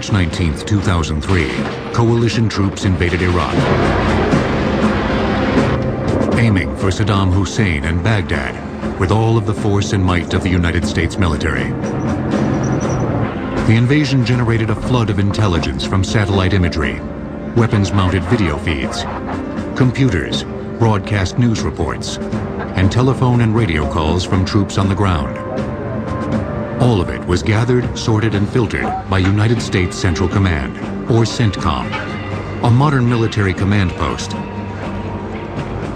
March 19, 2003, coalition troops invaded Iraq, aiming for Saddam Hussein and Baghdad with all of the force and might of the United States military. The invasion generated a flood of intelligence from satellite imagery, weapons-mounted video feeds, computers, broadcast news reports, and telephone and radio calls from troops on the ground. All of it was gathered, sorted, and filtered by United States Central Command, or CENTCOM, a modern military command post.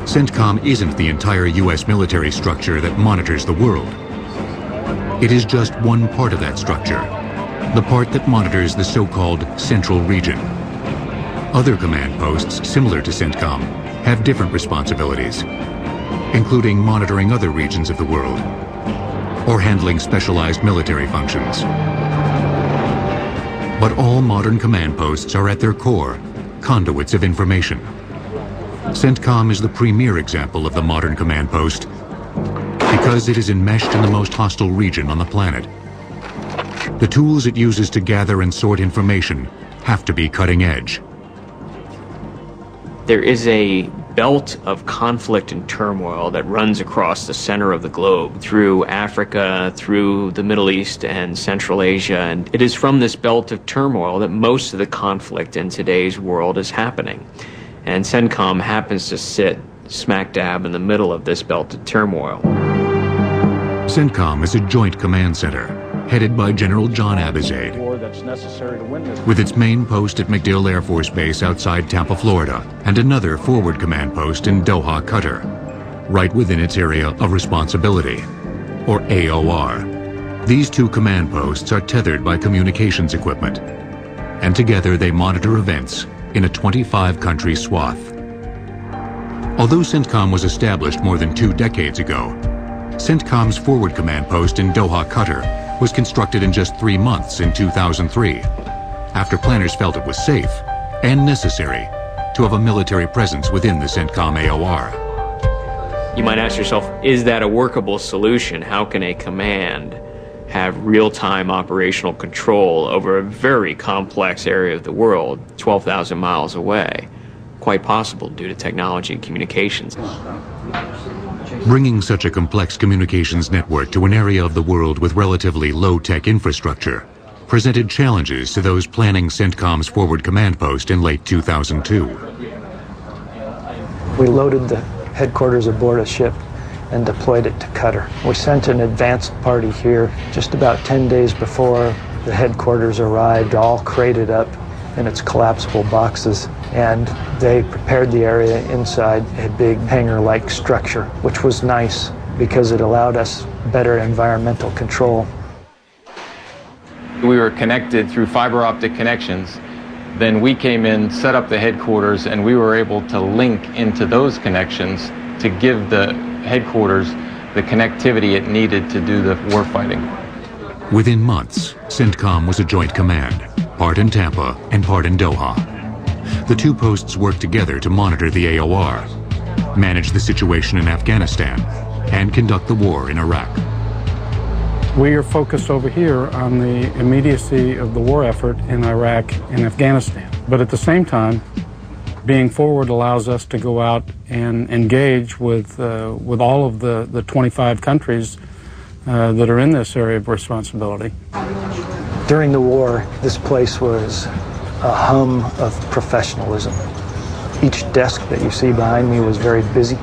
CENTCOM isn't the entire U.S. military structure that monitors the world. It is just one part of that structure, the part that monitors the so-called Central Region. Other command posts similar to CENTCOM have different responsibilities, including monitoring other regions of the world or handling specialized military functions. But all modern command posts are at their core conduits of information. CENTCOM is the premier example of the modern command post because it is enmeshed in the most hostile region on the planet. The tools it uses to gather and sort information have to be cutting edge. There is a belt of conflict and turmoil that runs across the center of the globe, through Africa, through the Middle East and Central Asia, and it is from this belt of turmoil that most of the conflict in today's world is happening. And CENTCOM happens to sit smack dab in the middle of this belt of turmoil. CENTCOM is a joint command center, headed by General John Abizaid, with its main post at MacDill Air Force Base outside Tampa, Florida, and another forward command post in Doha, Qatar, right within its area of responsibility, or AOR. These two command posts are tethered by communications equipment, and together they monitor events in a 25-country swath. Although CENTCOM was established more than 2 decades ago, CENTCOM's forward command post in Doha, Qatar, was constructed in just 3 months in 2003, after planners felt it was safe and necessary to have a military presence within the CENTCOM AOR. You might ask yourself, is that a workable solution? How can a command have real-time operational control over a very complex area of the world, 12,000 miles away? Quite possible due to technology and communications. Bringing such a complex communications network to an area of the world with relatively low-tech infrastructure presented challenges to those planning CENTCOM's forward command post in late 2002. We loaded the headquarters aboard a ship and deployed it to Qatar. We sent an advanced party here just about 10 days before the headquarters arrived, all crated up in its collapsible boxes, and they prepared the area inside a big hangar-like structure, which was nice because it allowed us better environmental control. We were connected through fiber optic connections. Then we came in, set up the headquarters, and we were able to link into those connections to give the headquarters the connectivity it needed to do the warfighting. Within months, CENTCOM was a joint command, part in Tampa and part in Doha. The two posts worked together to monitor the AOR, manage the situation in Afghanistan, and conduct the war in Iraq. We are focused over here on the immediacy of the war effort in Iraq and Afghanistan. But at the same time, being forward allows us to go out and engage with all of the 25 countries that are in this area of responsibility. During the war, this place was a hum of professionalism. Each desk that you see behind me was very busy,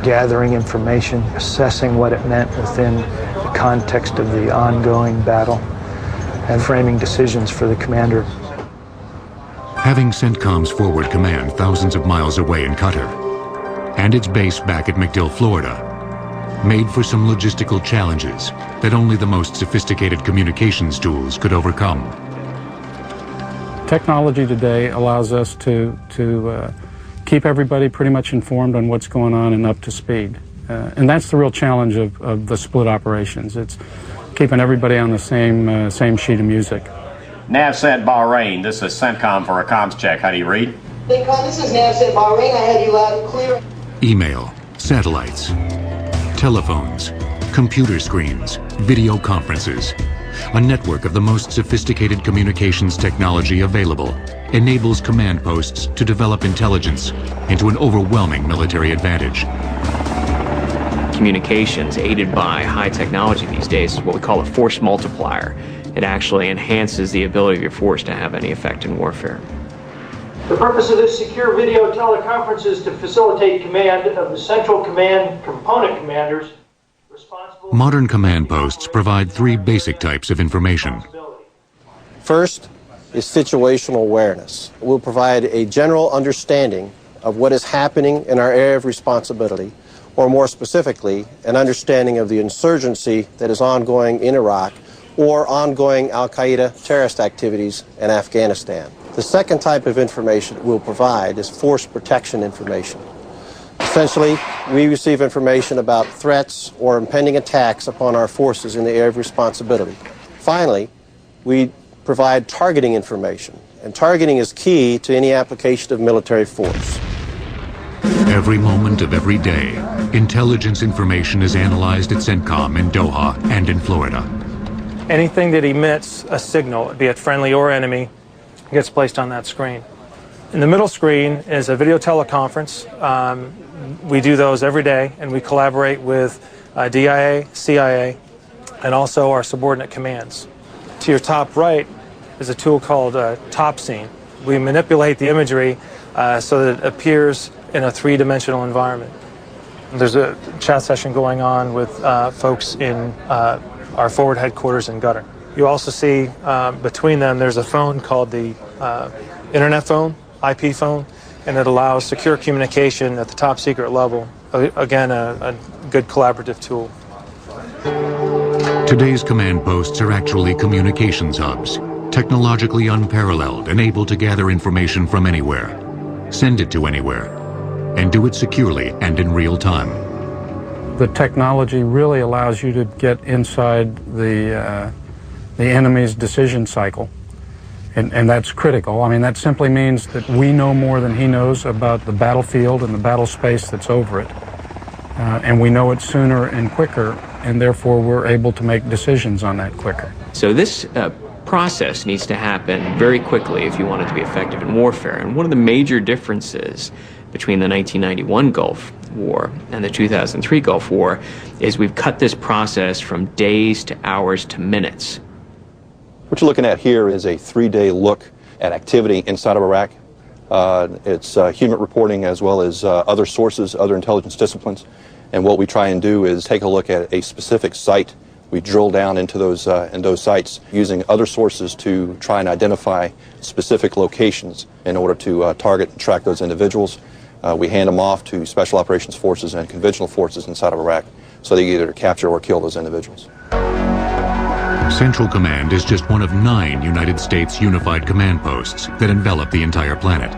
gathering information, assessing what it meant within the context of the ongoing battle, and framing decisions for the commander. Having CENTCOM's forward command thousands of miles away in Qatar, and its base back at MacDill, Florida, made for some logistical challenges that only the most sophisticated communications tools could overcome. Technology today allows us to keep everybody pretty much informed on what's going on and up to speed. And that's the real challenge of the split operations. It's keeping everybody on the same sheet of music. NAVCENT Bahrain, this is CENTCOM for a comms check. How do you read? This is NAVCENT Bahrain. I have you loud and clear. Email, satellites, telephones, computer screens, video conferences, a network of the most sophisticated communications technology available, enables command posts to develop intelligence into an overwhelming military advantage. Communications aided by high technology these days is what we call a force multiplier. It actually enhances the ability of your force to have any effect in warfare. The purpose of this secure video teleconference is to facilitate command of the central command component commanders responsible. Modern command posts provide three basic types of information. First is situational awareness. It will provide a general understanding of what is happening in our area of responsibility, or more specifically, an understanding of the insurgency that is ongoing in Iraq or ongoing al-Qaeda terrorist activities in Afghanistan. The second type of information it will provide is force protection information. Essentially, we receive information about threats or impending attacks upon our forces in the area of responsibility. Finally, we provide targeting information, and targeting is key to any application of military force. Every moment of every day, intelligence information is analyzed at CENTCOM in Doha and in Florida. Anything that emits a signal, be it friendly or enemy, gets placed on that screen. In the middle screen is a video teleconference. We do those every day, and we collaborate with DIA, CIA, and also our subordinate commands. To your top right is a tool called Top Scene. We manipulate the imagery so that it appears in a three-dimensional environment. There's a chat session going on with folks in our forward headquarters in Qatar. You also see between them there's a phone called the internet phone, IP phone, and it allows secure communication at the top secret level. Again, a good collaborative tool. Today's command posts are actually communications hubs, technologically unparalleled and able to gather information from anywhere, send it to anywhere, and do it securely and in real time. The technology really allows you to get inside the enemy's decision cycle, and that's critical. I mean, that simply means that we know more than he knows about the battlefield and the battle space that's over it, and we know it sooner and quicker, and therefore we're able to make decisions on that quicker. So this process needs to happen very quickly if you want it to be effective in warfare. And one of the major differences between the 1991 Gulf War and the 2003 Gulf War is we've cut this process from days to hours to minutes. What you're looking at here is a 3-day look at activity inside of Iraq. It's human reporting as well as other sources, other intelligence disciplines. And what we try and do is take a look at a specific site. We drill down into those sites using other sources to try and identify specific locations in order to target and track those individuals. We hand them off to special operations forces and conventional forces inside of Iraq so they either capture or kill those individuals. Central Command is just one of 9 United States unified command posts that envelop the entire planet.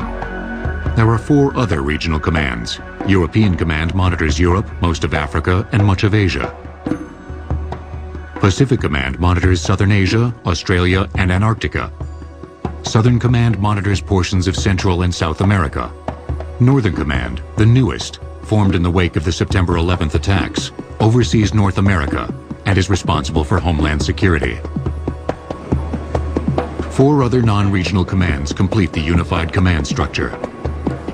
There are 4 other regional commands. European Command monitors Europe, most of Africa, and much of Asia. Pacific Command monitors Southern Asia, Australia, and Antarctica. Southern Command monitors portions of Central and South America. Northern Command, the newest, formed in the wake of the September 11th attacks, oversees North America and is responsible for homeland security. 4 other non-regional commands complete the unified command structure,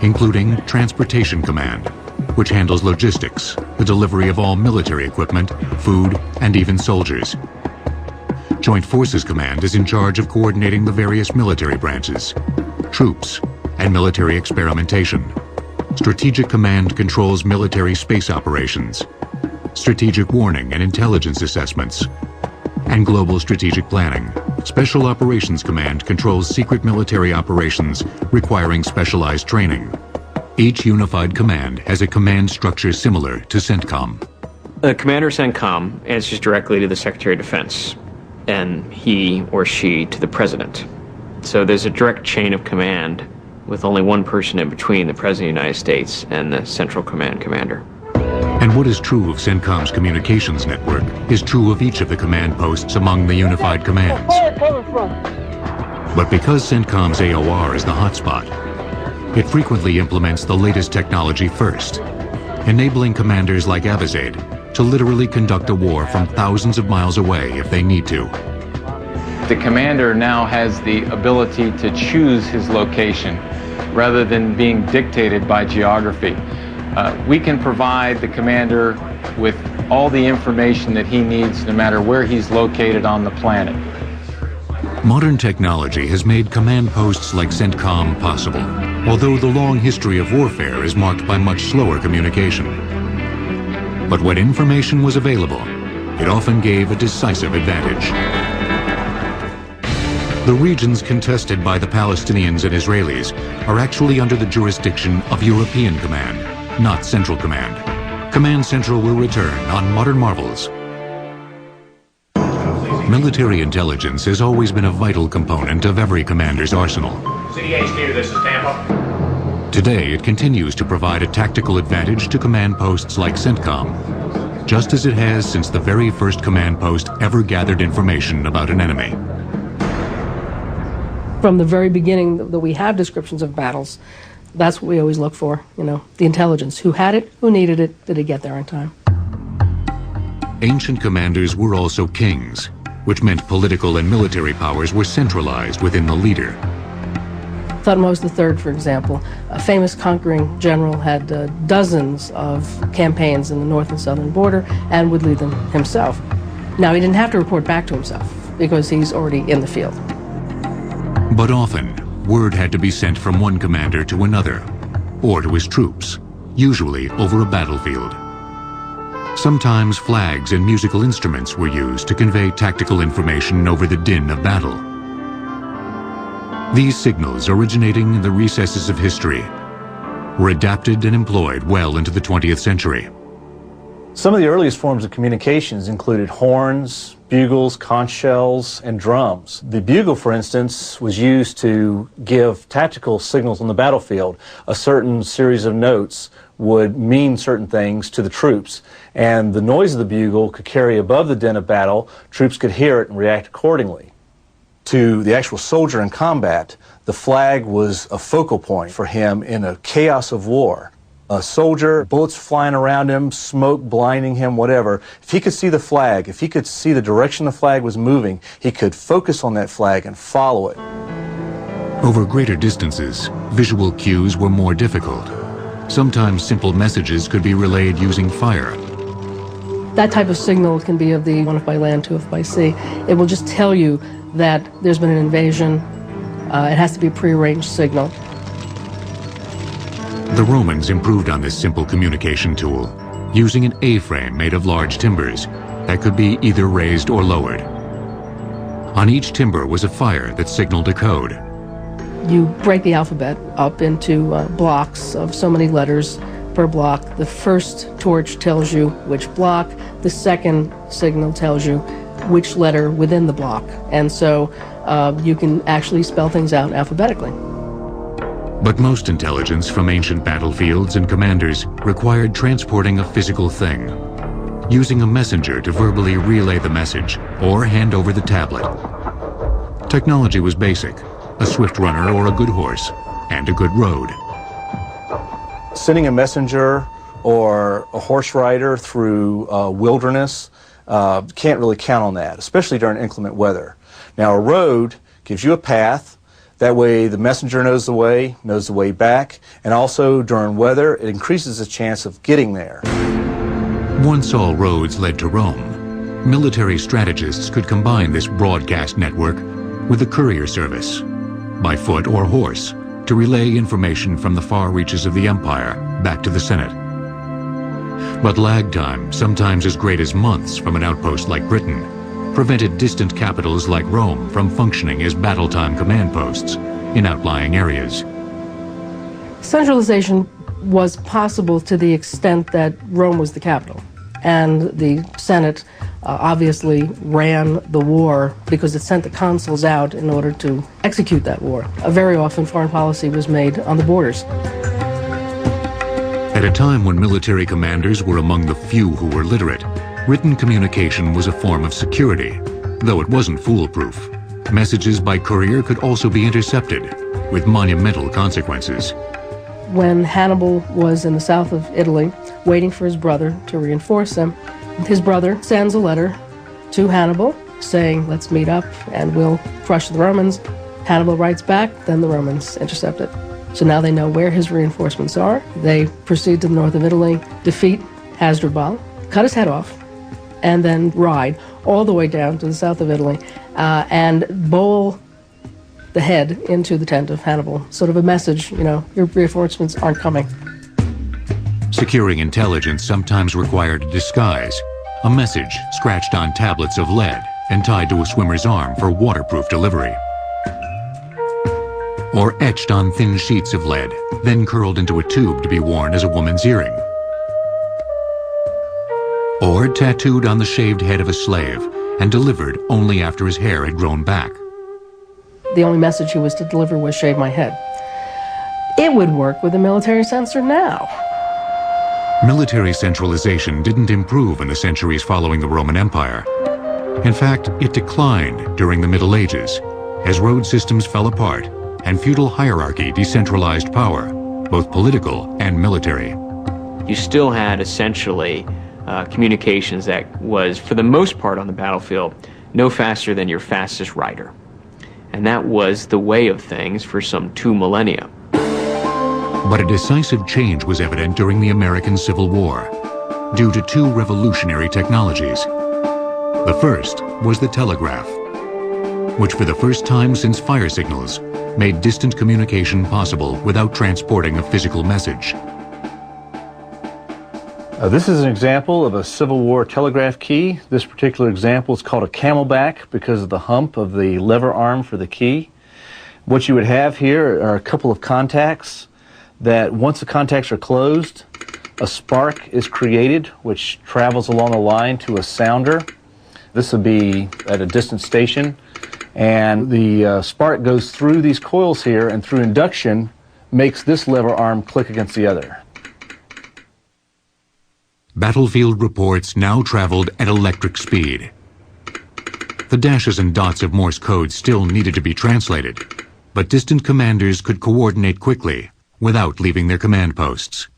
including Transportation Command, which handles logistics, the delivery of all military equipment, food, and even soldiers. Joint Forces Command is in charge of coordinating the various military branches, troops, and military experimentation. Strategic Command controls military space operations, strategic warning and intelligence assessments, and global strategic planning. Special Operations Command controls secret military operations requiring specialized training. Each unified command has a command structure similar to CENTCOM. The commander CENTCOM answers directly to the Secretary of Defense, and he or she to the President. So there's a direct chain of command with only one person in between, the President of the United States and the Central Command commander. And what is true of CENTCOM's communications network is true of each of the command posts among the unified commands. But because CENTCOM's AOR is the hotspot, it frequently implements the latest technology first, enabling commanders like Abizaid to literally conduct a war from thousands of miles away if they need to. the commander now has the ability to choose his location rather than being dictated by geography. We can provide the commander with all the information that he needs no matter where he's located on the planet. Modern technology has made command posts like CENTCOM possible, although the long history of warfare is marked by much slower communication. But when information was available, it often gave a decisive advantage. The regions contested by the Palestinians and Israelis are actually under the jurisdiction of European Command, not Central Command. Command Central will return on Modern Marvels. Military intelligence has always been a vital component of every commander's arsenal. City HQ, this is Tampa. Today, it continues to provide a tactical advantage to command posts like CENTCOM, just as it has since the very first command post ever gathered information about an enemy. From the very beginning that we have descriptions of battles, that's what we always look for, the intelligence. Who had it? Who needed it? Did it get there in time? Ancient commanders were also kings, which meant political and military powers were centralized within the leader. Thutmose III, for example, a famous conquering general, had dozens of campaigns in the north and southern border and would lead them himself. Now, he didn't have to report back to himself because he's already in the field. But often, word had to be sent from one commander to another, or to his troops, usually over a battlefield. Sometimes flags and musical instruments were used to convey tactical information over the din of battle. These signals, originating in the recesses of history, were adapted and employed well into the 20th century. Some of the earliest forms of communications included horns, bugles, conch shells, and drums. The bugle, for instance, was used to give tactical signals on the battlefield. A certain series of notes would mean certain things to the troops, and the noise of the bugle could carry above the din of battle. Troops could hear it and react accordingly. To the actual soldier in combat, the flag was a focal point for him in a chaos of war. A soldier, bullets flying around him, smoke blinding him, whatever. If he could see the flag, if he could see the direction the flag was moving, he could focus on that flag and follow it. Over greater distances, visual cues were more difficult. Sometimes simple messages could be relayed using fire. That type of signal can be of the one if by land, two if by sea. It will just tell you that there's been an invasion. It has to be a prearranged signal. The Romans improved on this simple communication tool, using an A-frame made of large timbers that could be either raised or lowered. On each timber was a fire that signaled a code. You break the alphabet up into blocks of so many letters per block. The first torch tells you which block. The second signal tells you which letter within the block. And so you can actually spell things out alphabetically. But most intelligence from ancient battlefields and commanders required transporting a physical thing, using a messenger to verbally relay the message or hand over the tablet. Technology was basic: a swift runner or a good horse, and a good road. Sending a messenger or a horse rider through wilderness, can't really count on that, especially during inclement weather. Now, a road gives you a path. That way the messenger knows the way back, and also during weather it increases the chance of getting there. Once all roads led to Rome, military strategists could combine this broadcast network with the courier service, by foot or horse, to relay information from the far reaches of the empire back to the Senate. But lag time, sometimes as great as months from an outpost like Britain, prevented distant capitals like Rome from functioning as battle-time command posts in outlying areas. Centralization was possible to the extent that Rome was the capital, and the Senate obviously ran the war because it sent the consuls out in order to execute that war. Very often foreign policy was made on the borders. At a time when military commanders were among the few who were literate, written communication was a form of security, though it wasn't foolproof. Messages by courier could also be intercepted, with monumental consequences. When Hannibal was in the south of Italy, waiting for his brother to reinforce him, his brother sends a letter to Hannibal saying, let's meet up and we'll crush the Romans. Hannibal writes back, then the Romans intercept it. So now they know where his reinforcements are. They proceed to the north of Italy, defeat Hasdrubal, cut his head off, and then ride all the way down to the south of Italy and bowl the head into the tent of Hannibal. Sort of a message, your reinforcements aren't coming. Securing intelligence sometimes required a disguise, a message scratched on tablets of lead and tied to a swimmer's arm for waterproof delivery. Or etched on thin sheets of lead, then curled into a tube to be worn as a woman's earring. Or tattooed on the shaved head of a slave and delivered only after his hair had grown back. The only message he was to deliver was shave my head. It would work with a military censor now. Military centralization didn't improve in the centuries following the Roman Empire. In fact, it declined during the Middle Ages as road systems fell apart and feudal hierarchy decentralized power, both political and military. You still had essentially communications that was, for the most part on the battlefield, no faster than your fastest rider. And that was the way of things for some 2 millennia. But a decisive change was evident during the American Civil War, due to 2 revolutionary technologies. The first was the telegraph, which for the first time since fire signals made distant communication possible without transporting a physical message. This is an example of a Civil War telegraph key. This particular example is called a camelback because of the hump of the lever arm for the key. What you would have here are a couple of contacts that once the contacts are closed, a spark is created which travels along the line to a sounder. This would be at a distant station, and the spark goes through these coils here and through induction makes this lever arm click against the other. Battlefield reports now traveled at electric speed. The dashes and dots of Morse code still needed to be translated, but distant commanders could coordinate quickly without leaving their command posts.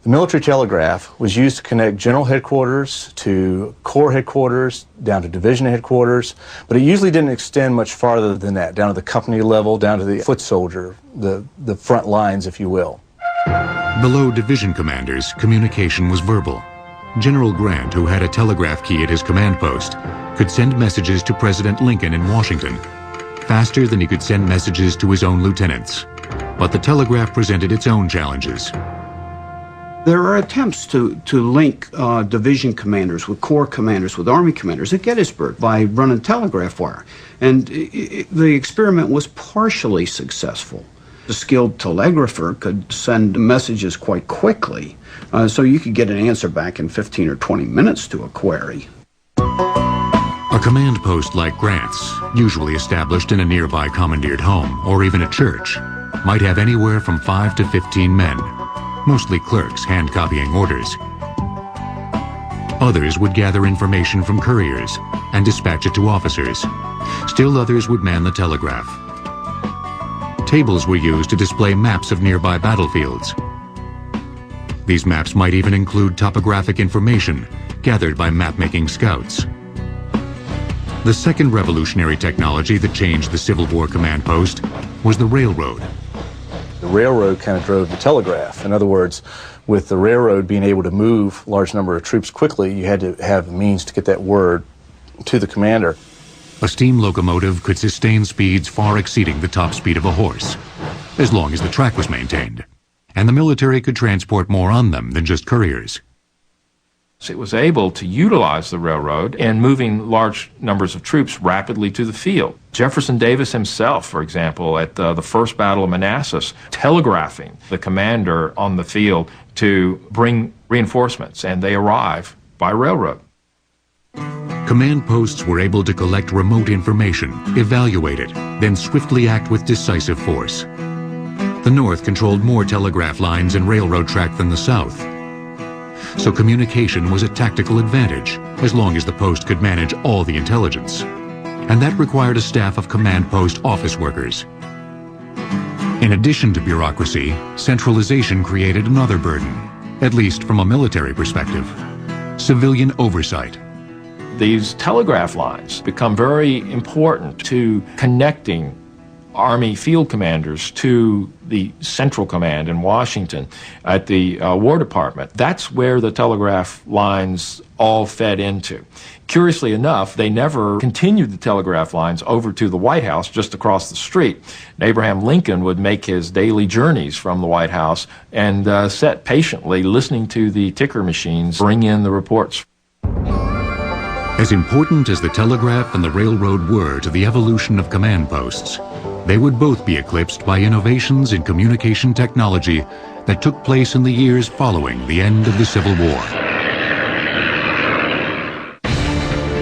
The military telegraph was used to connect general headquarters to corps headquarters, down to division headquarters, but it usually didn't extend much farther than that, down to the company level, down to the foot soldier, the front lines, if you will. Below division commanders, communication was verbal. General Grant, who had a telegraph key at his command post, could send messages to President Lincoln in Washington, faster than he could send messages to his own lieutenants. But the telegraph presented its own challenges. There are attempts to link division commanders with corps commanders, with army commanders at Gettysburg by running telegraph wire. And the experiment was partially successful. The skilled telegrapher could send messages quite quickly, so you could get an answer back in 15 or 20 minutes to a query. A command post like Grant's, usually established in a nearby commandeered home or even a church, might have anywhere from 5 to 15 men, mostly clerks hand copying orders. Others would gather information from couriers and dispatch it to officers. Still others would man the telegraph. Tables were used to display maps of nearby battlefields. These maps might even include topographic information gathered by map-making scouts. The second revolutionary technology that changed the Civil War command post was the railroad. The railroad kind of drove the telegraph. In other words, with the railroad being able to move a large number of troops quickly, you had to have a means to get that word to the commander. A steam locomotive could sustain speeds far exceeding the top speed of a horse, as long as the track was maintained, and the military could transport more on them than just couriers. It was able to utilize the railroad in moving large numbers of troops rapidly to the field. Jefferson Davis himself, for example, at the First Battle of Manassas, telegraphing the commander on the field to bring reinforcements, and they arrive by railroad. Command posts were able to collect remote information, evaluate it, then swiftly act with decisive force. The North controlled more telegraph lines and railroad track than the South. So communication was a tactical advantage, as long as the post could manage all the intelligence. And that required a staff of command post office workers. In addition to bureaucracy, centralization created another burden, at least from a military perspective: civilian oversight. these telegraph lines become very important to connecting Army field commanders to the Central Command in Washington at the War Department. That's where the telegraph lines all fed into. Curiously enough, they never continued the telegraph lines over to the White House just across the street. And Abraham Lincoln would make his daily journeys from the White House and sit patiently listening to the ticker machines bring in the reports. As important as the telegraph and the railroad were to the evolution of command posts, they would both be eclipsed by innovations in communication technology that took place in the years following the end of the Civil War.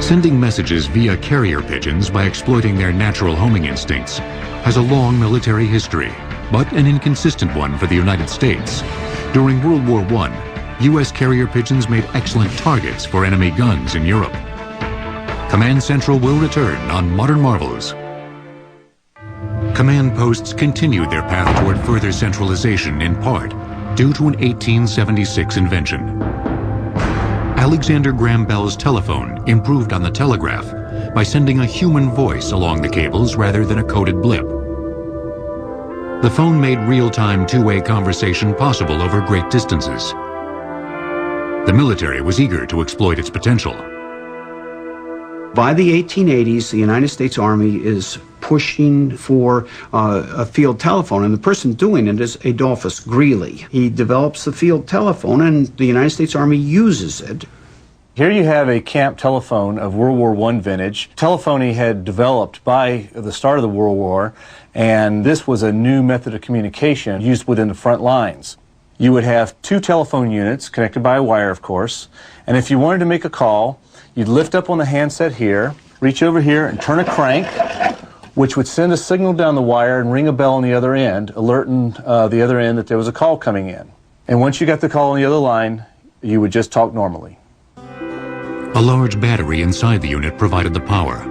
Sending messages via carrier pigeons by exploiting their natural homing instincts has a long military history, but an inconsistent one for the United States. During World War I, U.S. carrier pigeons made excellent targets for enemy guns in Europe. Command Central will return on Modern Marvels. Command posts continued their path toward further centralization in part due to an 1876 invention. Alexander Graham Bell's telephone improved on the telegraph by sending a human voice along the cables rather than a coded blip. The phone made real-time two-way conversation possible over great distances. The military was eager to exploit its potential. By the 1880s, the United States Army is pushing for a field telephone, and the person doing it is Adolphus Greeley. He develops the field telephone, and the United States Army uses it. Here you have a camp telephone of World War I vintage. Telephony had developed by the start of the World War, and this was a new method of communication used within the front lines. You would have two telephone units connected by a wire, of course, and if you wanted to make a call, you'd lift up on the handset here, reach over here and turn a crank, which would send a signal down the wire and ring a bell on the other end, alerting the other end that there was a call coming in. And once you got the call on the other line, you would just talk normally. A large battery inside the unit provided the power.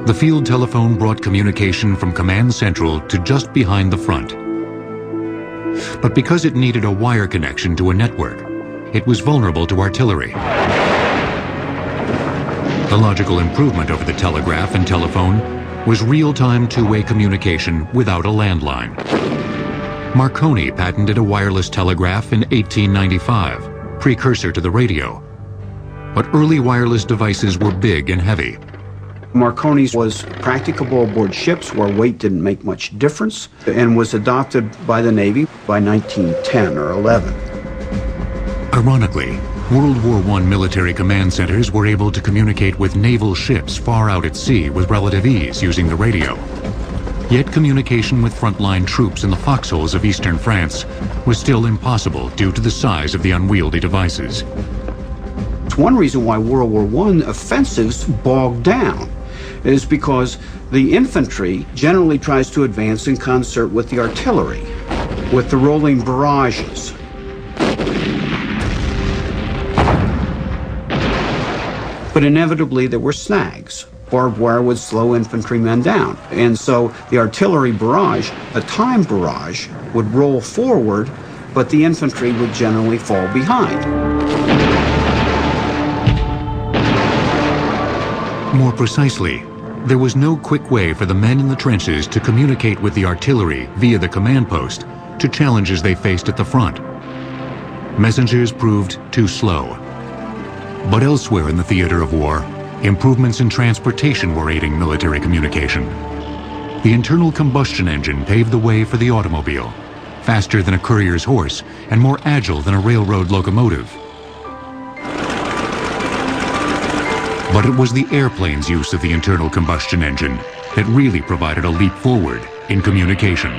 The field telephone brought communication from Command Central to just behind the front. But because it needed a wire connection to a network, it was vulnerable to artillery. The logical improvement over the telegraph and telephone was real-time two-way communication without a landline. Marconi patented a wireless telegraph in 1895, precursor to the radio. But early wireless devices were big and heavy. Marconi's was practicable aboard ships where weight didn't make much difference, and was adopted by the Navy by 1910 or 11. Ironically, World War I military command centers were able to communicate with naval ships far out at sea with relative ease using the radio. Yet communication with frontline troops in the foxholes of eastern France was still impossible due to the size of the unwieldy devices. It's one reason why World War I offensives bogged down is because the infantry generally tries to advance in concert with the artillery, with the rolling barrages. But inevitably there were snags. Barbed wire would slow infantrymen down. And so the artillery barrage, a time barrage, would roll forward, but the infantry would generally fall behind. More precisely, there was no quick way for the men in the trenches to communicate with the artillery via the command post to challenges they faced at the front. Messengers proved too slow. But elsewhere in the theater of war, improvements in transportation were aiding military communication. The internal combustion engine paved the way for the automobile, faster than a courier's horse and more agile than a railroad locomotive. But it was the airplane's use of the internal combustion engine that really provided a leap forward in communication.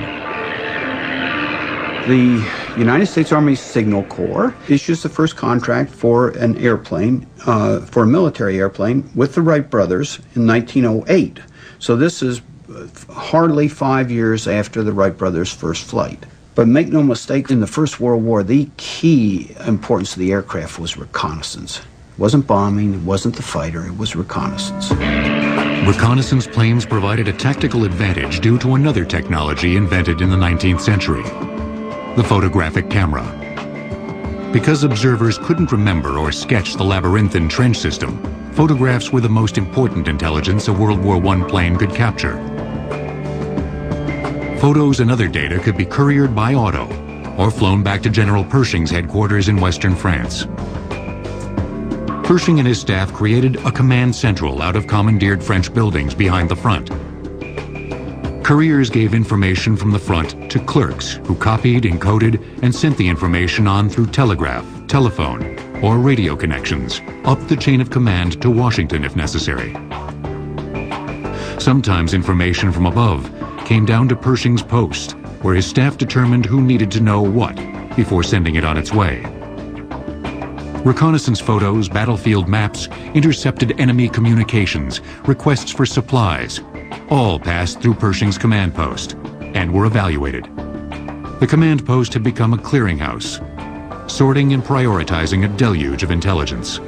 The United States Army Signal Corps issues the first contract for an airplane, for a military airplane, with the Wright brothers in 1908. So this is hardly 5 years after the Wright brothers' first flight. But make no mistake, in the First World War, the key importance of the aircraft was reconnaissance. It wasn't bombing, it wasn't the fighter, it was reconnaissance. Reconnaissance planes provided a tactical advantage due to another technology invented in the 19th century. The photographic camera. Because observers couldn't remember or sketch the labyrinthine trench system, photographs were the most important intelligence a World War I plane could capture. Photos and other data could be couriered by auto or flown back to General Pershing's headquarters in western France. Pershing and his staff created a command central out of commandeered French buildings behind the front. Couriers gave information from the front to clerks who copied, encoded, and sent the information on through telegraph, telephone, or radio connections, up the chain of command to Washington if necessary. Sometimes information from above came down to Pershing's post, where his staff determined who needed to know what before sending it on its way. Reconnaissance photos, battlefield maps, intercepted enemy communications, requests for supplies, all passed through Pershing's command post and were evaluated. The command post had become a clearinghouse, sorting and prioritizing a deluge of intelligence.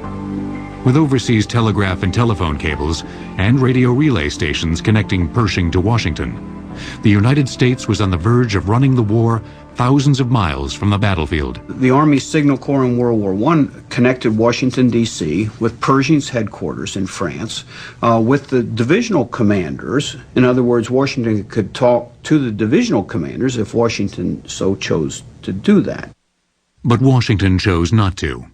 With overseas telegraph and telephone cables and radio relay stations connecting Pershing to Washington, the United States was on the verge of running the war thousands of miles from the battlefield. The Army Signal Corps in World War I connected Washington, D.C. with Pershing's headquarters in France, with the divisional commanders. In other words, Washington could talk to the divisional commanders if Washington so chose to do that. But Washington chose not to.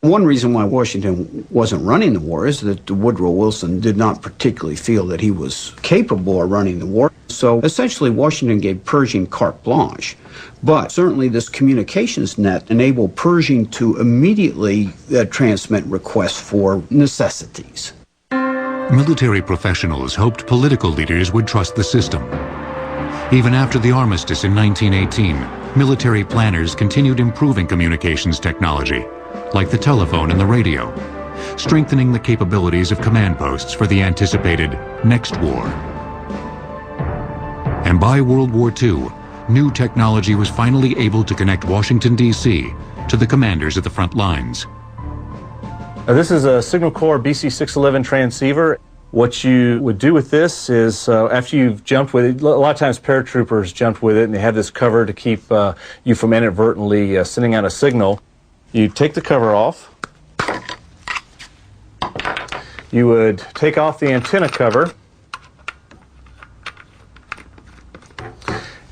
One reason why Washington wasn't running the war is that Woodrow Wilson did not particularly feel that he was capable of running the war. So essentially Washington gave Pershing carte blanche. But certainly this communications net enabled Pershing to immediately transmit requests for necessities. Military professionals hoped political leaders would trust the system. Even after the armistice in 1918, military planners continued improving communications technology, like the telephone and the radio, strengthening the capabilities of command posts for the anticipated next war. And by World War II, new technology was finally able to connect Washington, D.C. to the commanders at the front lines. This is a Signal Corps BC611 transceiver. What you would do with this is, after you've jumped with it, a lot of times paratroopers jumped with it and they have this cover to keep you from inadvertently sending out a signal. You take the cover off. You would take off the antenna cover,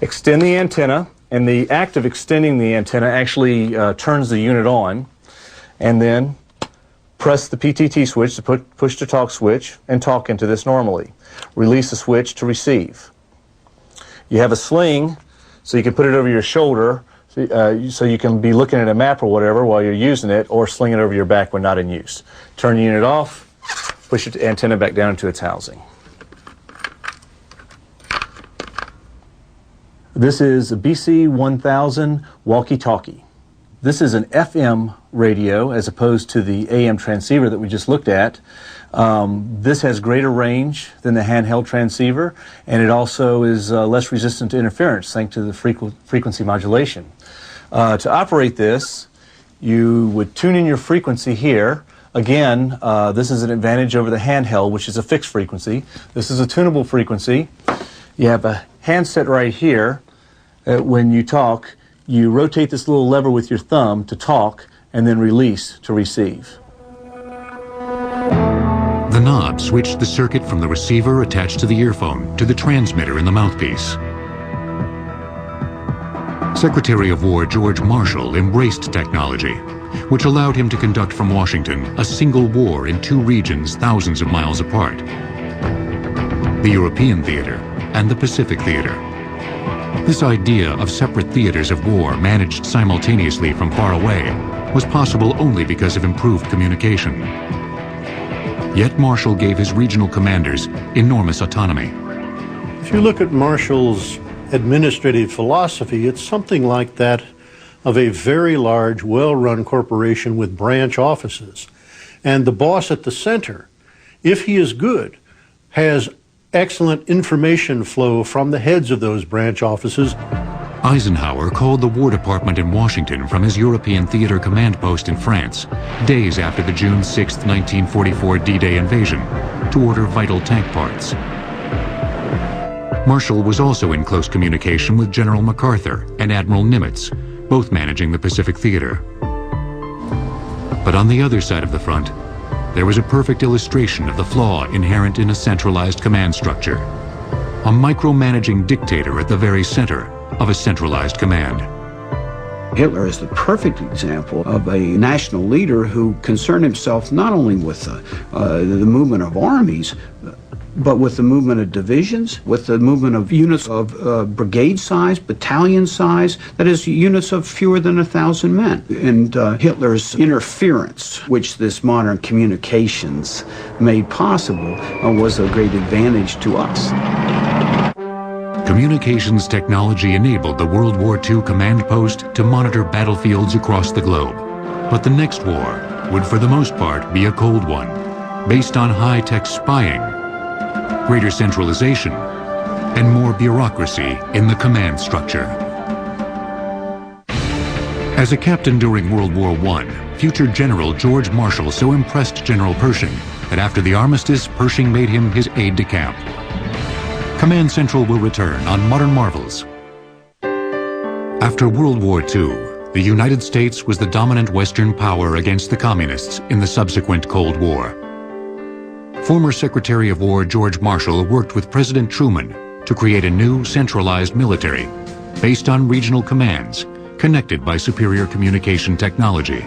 extend the antenna, and the act of extending the antenna actually turns the unit on, and then press the PTT switch, the push to talk switch, and talk into this normally. Release the switch to receive. You have a sling, so you can put it over your shoulder, so you can be looking at a map or whatever while you're using it, or sling it over your back when not in use. Turn the unit off, push the antenna back down into its housing. This is a BC1000 walkie-talkie. This is an FM radio as opposed to the AM transceiver that we just looked at. This has greater range than the handheld transceiver, and it also is less resistant to interference thanks to the frequency modulation. To operate this, you would tune in your frequency here. Again, this is an advantage over the handheld, which is a fixed frequency. This is a tunable frequency. You have a handset right here. When you talk, you rotate this little lever with your thumb to talk, and then release to receive. The knob switched the circuit from the receiver attached to the earphone to the transmitter in the mouthpiece. Secretary of War George Marshall embraced technology, which allowed him to conduct from Washington a single war in two regions thousands of miles apart: the European theater and the Pacific theater. This idea of separate theaters of war managed simultaneously from far away was possible only because of improved communication. Yet Marshall gave his regional commanders enormous autonomy. If you look at Marshall's administrative philosophy, it's something like that of a very large, well-run corporation with branch offices. And the boss at the center, if he is good, has excellent information flow from the heads of those branch offices. Eisenhower called the War Department in Washington from his European theater command post in France, days after the June 6, 1944 D-Day invasion, to order vital tank parts. Marshall was also in close communication with General MacArthur and Admiral Nimitz, both managing the Pacific Theater. But on the other side of the front, there was a perfect illustration of the flaw inherent in a centralized command structure. A micromanaging dictator at the very center of a centralized command. Hitler is the perfect example of a national leader who concerned himself not only with the movement of armies, but with the movement of divisions, with the movement of units of brigade size, battalion size, that is, units of fewer than 1,000 men. And Hitler's interference, which this modern communications made possible, was a great advantage to us. Communications technology enabled the World War II command post to monitor battlefields across the globe. But the next war would for the most part be a cold one, based on high-tech spying, greater centralization, and more bureaucracy in the command structure. As a captain during World War I, future General George Marshall so impressed General Pershing that after the armistice, Pershing made him his aide-de-camp. Command Central will return on Modern Marvels. After World War II, the United States was the dominant Western power against the Communists in the subsequent Cold War. Former Secretary of War George Marshall worked with President Truman to create a new centralized military based on regional commands connected by superior communication technology.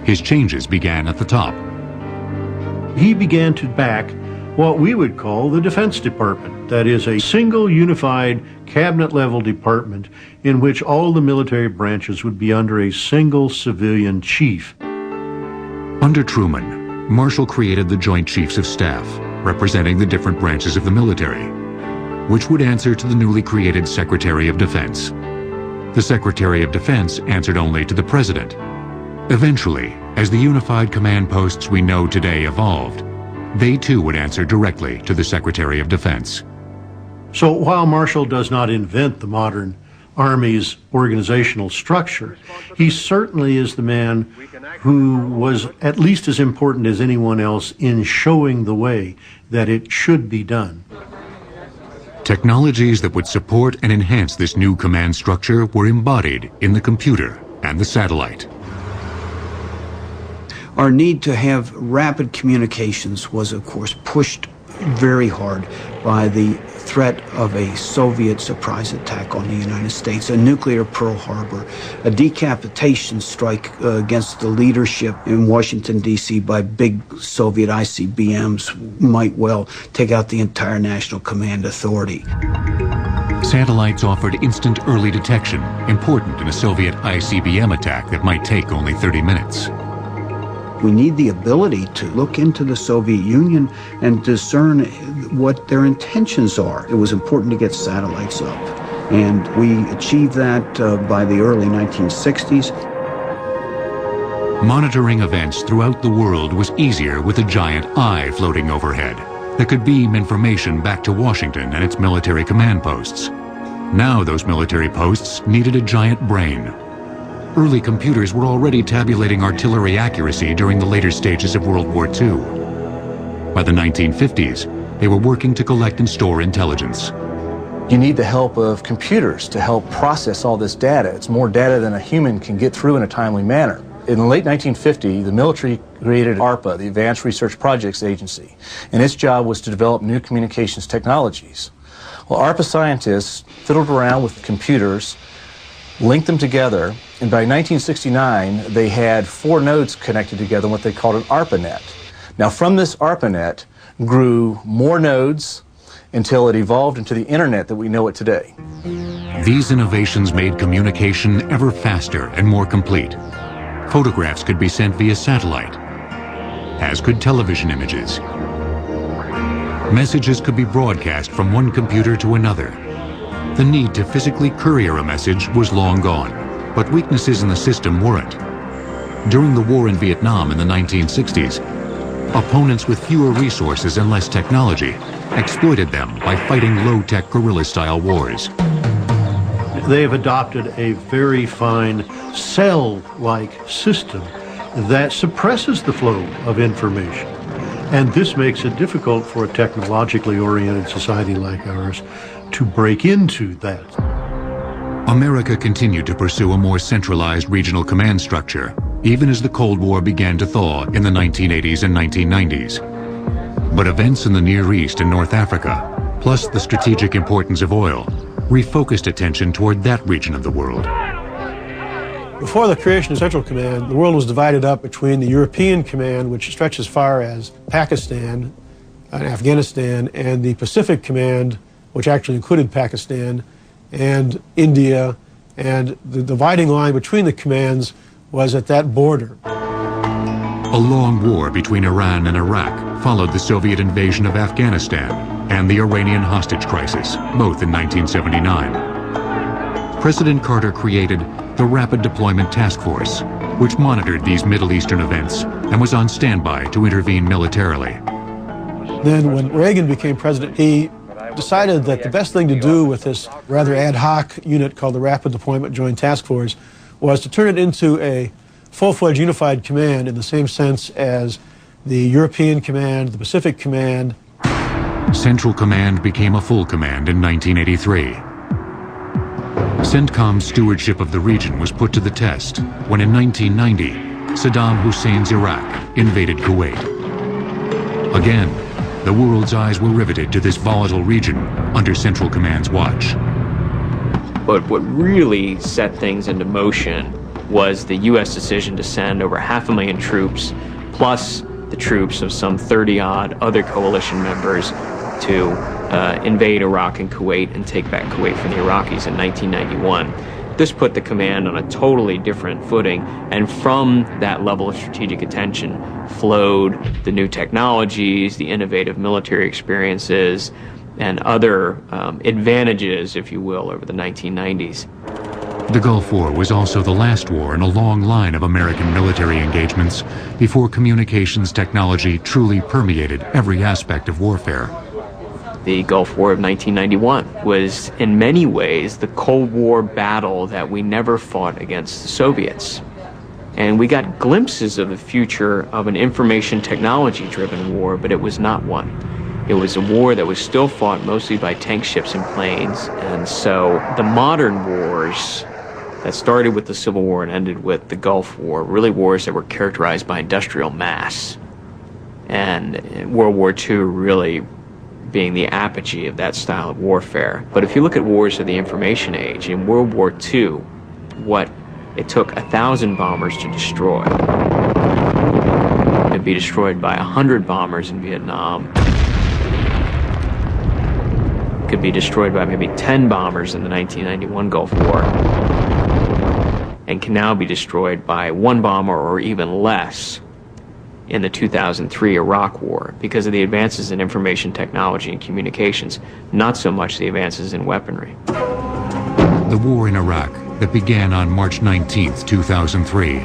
His changes began at the top. He began to back what we would call the Defense Department. That is a single unified cabinet-level department in which all the military branches would be under a single civilian chief. Under Truman, Marshall created the Joint Chiefs of Staff, representing the different branches of the military, which would answer to the newly created Secretary of Defense. The Secretary of Defense answered only to the President. Eventually, as the unified command posts we know today evolved, they too would answer directly to the Secretary of Defense. So while Marshall does not invent the modern Army's organizational structure, he certainly is the man who was at least as important as anyone else in showing the way that it should be done. Technologies that would support and enhance this new command structure were embodied in the computer and the satellite. Our need to have rapid communications was, of course, pushed very hard by the threat of a Soviet surprise attack on the United States, a nuclear Pearl Harbor, a decapitation strike against the leadership in Washington, D.C. by big Soviet ICBMs might well take out the entire National Command Authority. Satellites offered instant early detection, important in a Soviet ICBM attack that might take only 30 minutes. We need the ability to look into the Soviet Union and discern what their intentions are. It was important to get satellites up, and we achieved that by the early 1960s. Monitoring events throughout the world was easier with a giant eye floating overhead that could beam information back to Washington and its military command posts. Now those military posts needed a giant brain. Early computers were already tabulating artillery accuracy during the later stages of World War II. By the 1950s, they were working to collect and store intelligence. You need the help of computers to help process all this data. It's more data than a human can get through in a timely manner. In the late 1950s, the military created ARPA, the Advanced Research Projects Agency, and its job was to develop new communications technologies. Well, ARPA scientists fiddled around with computers, linked them together, and by 1969, they had 4 nodes connected together in what they called an ARPANET. Now, from this ARPANET grew more nodes until it evolved into the internet that we know it today. These innovations made communication ever faster and more complete. Photographs could be sent via satellite, as could television images. Messages could be broadcast from one computer to another. The need to physically courier a message was long gone, but weaknesses in the system weren't. During the war in Vietnam in the 1960s, opponents with fewer resources and less technology exploited them by fighting low-tech guerrilla-style wars. They have adopted a very fine cell-like system that suppresses the flow of information. And this makes it difficult for a technologically oriented society like ours to break into that. America continued to pursue a more centralized regional command structure, even as the Cold War began to thaw in the 1980s and 1990s. But events in the Near East and North Africa, plus the strategic importance of oil, refocused attention toward that region of the world. Before the creation of Central Command, the world was divided up between the European Command, which stretched as far as Pakistan and Afghanistan, and the Pacific Command, which actually included Pakistan and India, and the dividing line between the commands was at that border. A long war between Iran and Iraq followed the Soviet invasion of Afghanistan and the Iranian hostage crisis, both in 1979. President Carter created the Rapid Deployment Task Force, which monitored these Middle Eastern events and was on standby to intervene militarily. Then when Reagan became president, he decided that the best thing to do with this rather ad hoc unit called the Rapid Deployment Joint Task Force was to turn it into a full-fledged unified command in the same sense as the European Command, the Pacific Command. Central Command became a full command in 1983. CENTCOM's stewardship of the region was put to the test when in 1990, Saddam Hussein's Iraq invaded Kuwait. Again, the world's eyes were riveted to this volatile region under Central Command's watch. But what really set things into motion was the U.S. decision to send over 500,000 troops, plus the troops of some 30-odd other coalition members to invade Iraq and Kuwait and take back Kuwait from the Iraqis in 1991. This put the command on a totally different footing, and from that level of strategic attention flowed the new technologies, the innovative military experiences, and other advantages, if you will, over the 1990s. The Gulf War was also the last war in a long line of American military engagements before communications technology truly permeated every aspect of warfare. The Gulf War of 1991 was, in many ways, the Cold War battle that we never fought against the Soviets. And we got glimpses of the future of an information technology-driven war, but it was not one. It was a war that was still fought mostly by tank ships and planes. And so the modern wars that started with the Civil War and ended with the Gulf War, really wars that were characterized by industrial mass. And World War II really being the apogee of that style of warfare. But if you look at wars of the information age, in World War II, what it took 1,000 bombers to destroy could be destroyed by 100 bombers in Vietnam. Could be destroyed by maybe 10 bombers in the 1991 Gulf War, and can now be destroyed by 1 bomber or even less in the 2003 Iraq War because of the advances in information technology and communications, not so much the advances in weaponry. The war in Iraq that began on March 19, 2003,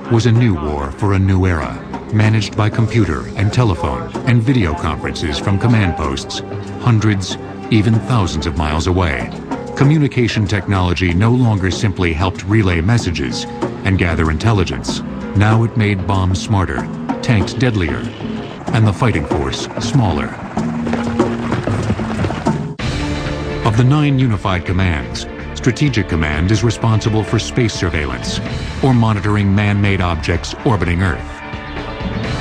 was a new war for a new era, managed by computer and telephone and video conferences from command posts, hundreds, even thousands of miles away. Communication technology no longer simply helped relay messages and gather intelligence. Now it made bombs smarter, tanks deadlier, and the fighting force smaller. Of the 9 unified commands, Strategic Command is responsible for space surveillance or monitoring man-made objects orbiting Earth.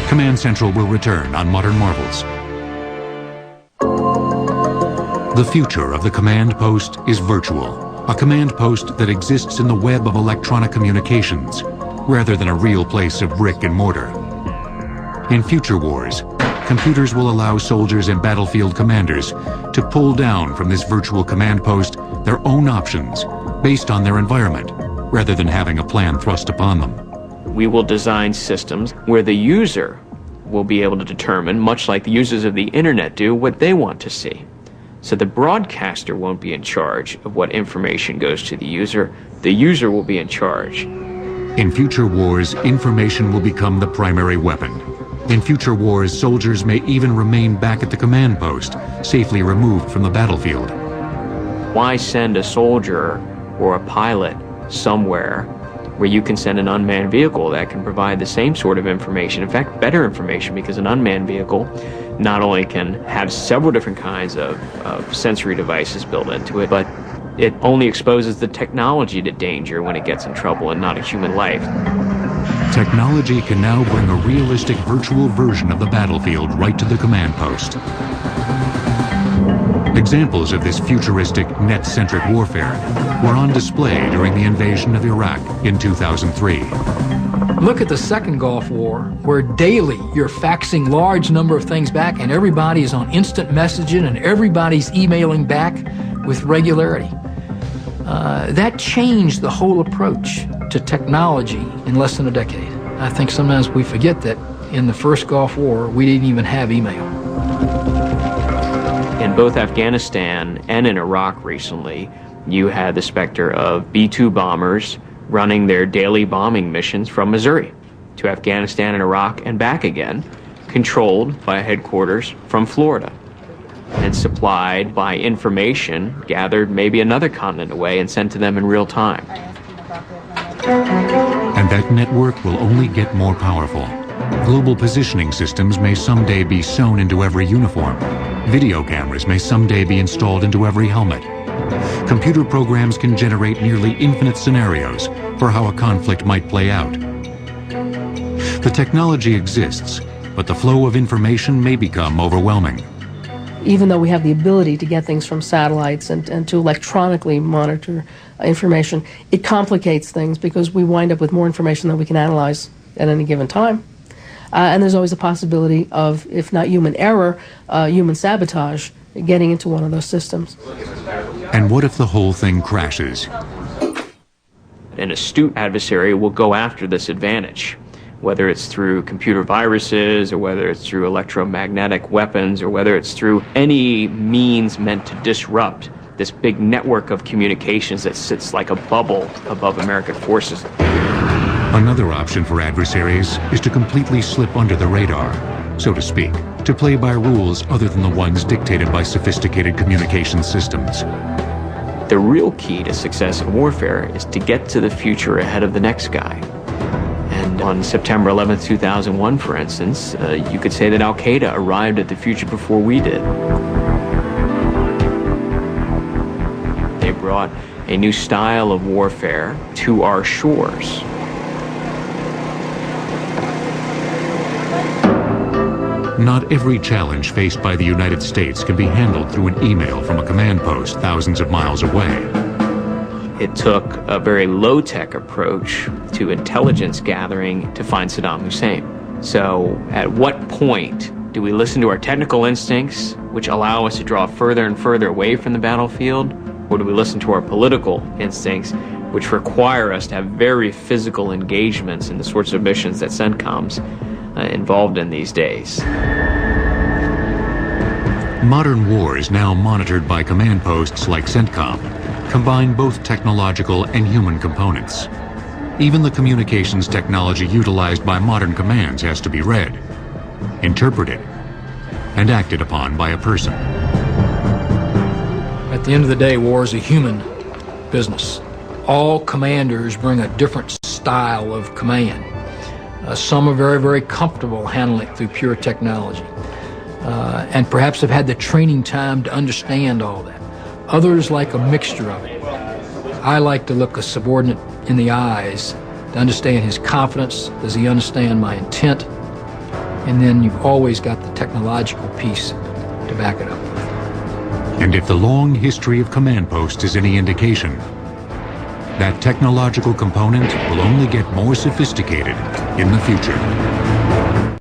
Command Central will return on Modern Marvels. The future of the command post is virtual, a command post that exists in the web of electronic communications rather than a real place of brick and mortar. In future wars, computers will allow soldiers and battlefield commanders to pull down from this virtual command post their own options based on their environment, rather than having a plan thrust upon them. We will design systems where the user will be able to determine, much like the users of the internet do, what they want to see. So the broadcaster won't be in charge of what information goes to the user will be in charge. In future wars, information will become the primary weapon. In future wars, soldiers may even remain back at the command post, safely removed from the battlefield. Why send a soldier or a pilot somewhere where you can send an unmanned vehicle that can provide the same sort of information, in fact, better information, because an unmanned vehicle not only can have several different kinds of sensory devices built into it, but it only exposes the technology to danger when it gets in trouble and not a human life. Technology can now bring a realistic virtual version of the battlefield right to the command post. Examples of this futuristic, net-centric warfare were on display during the invasion of Iraq in 2003. Look at the second Gulf War, where daily you're faxing large number of things back and everybody is on instant messaging and everybody's emailing back with regularity. That changed the whole approach to technology in less than a decade. I think sometimes we forget that in the first Gulf War, we didn't even have email. In both Afghanistan and in Iraq recently, you had the specter of B-2 bombers running their daily bombing missions from Missouri to Afghanistan and Iraq and back again, controlled by headquarters from Florida and supplied by information gathered maybe another continent away and sent to them in real time. And that network will only get more powerful. Global positioning systems may someday be sewn into every uniform. Video cameras may someday be installed into every helmet. Computer programs can generate nearly infinite scenarios for how a conflict might play out. The technology exists, but the flow of information may become overwhelming. Even though we have the ability to get things from satellites and to electronically monitor information, it complicates things because we wind up with more information than we can analyze at any given time. And there's always a possibility of, if not human error, human sabotage getting into one of those systems. And what if the whole thing crashes? An astute adversary will go after this advantage, whether it's through computer viruses or whether it's through electromagnetic weapons or whether it's through any means meant to disrupt this big network of communications that sits like a bubble above American forces. Another option for adversaries is to completely slip under the radar, so to speak, to play by rules other than the ones dictated by sophisticated communication systems. The real key to success in warfare is to get to the future ahead of the next guy. And on September 11th, 2001, for instance, you could say that Al-Qaeda arrived at the future before we did. They brought a new style of warfare to our shores. Not every challenge faced by the United States can be handled through an email from a command post thousands of miles away. It took a very low-tech approach to intelligence gathering to find Saddam Hussein. So at what point do we listen to our technical instincts, which allow us to draw further and further away from the battlefield, or do we listen to our political instincts, which require us to have very physical engagements in the sorts of missions that CENTCOM's involved in these days? Modern wars, now monitored by command posts like CENTCOM, combine both technological and human components. Even the communications technology utilized by modern commands has to be read, interpreted, and acted upon by a person. At the end of the day, war is a human business. All commanders bring a different style of command. Some are very, very comfortable handling it through pure technology, and perhaps have had the training time to understand all that. Others like a mixture of it. I like to look a subordinate in the eyes to understand his confidence. Does he understand my intent? And then you've always got the technological piece to back it up with. And if the long history of command posts is any indication, that technological component will only get more sophisticated in the future.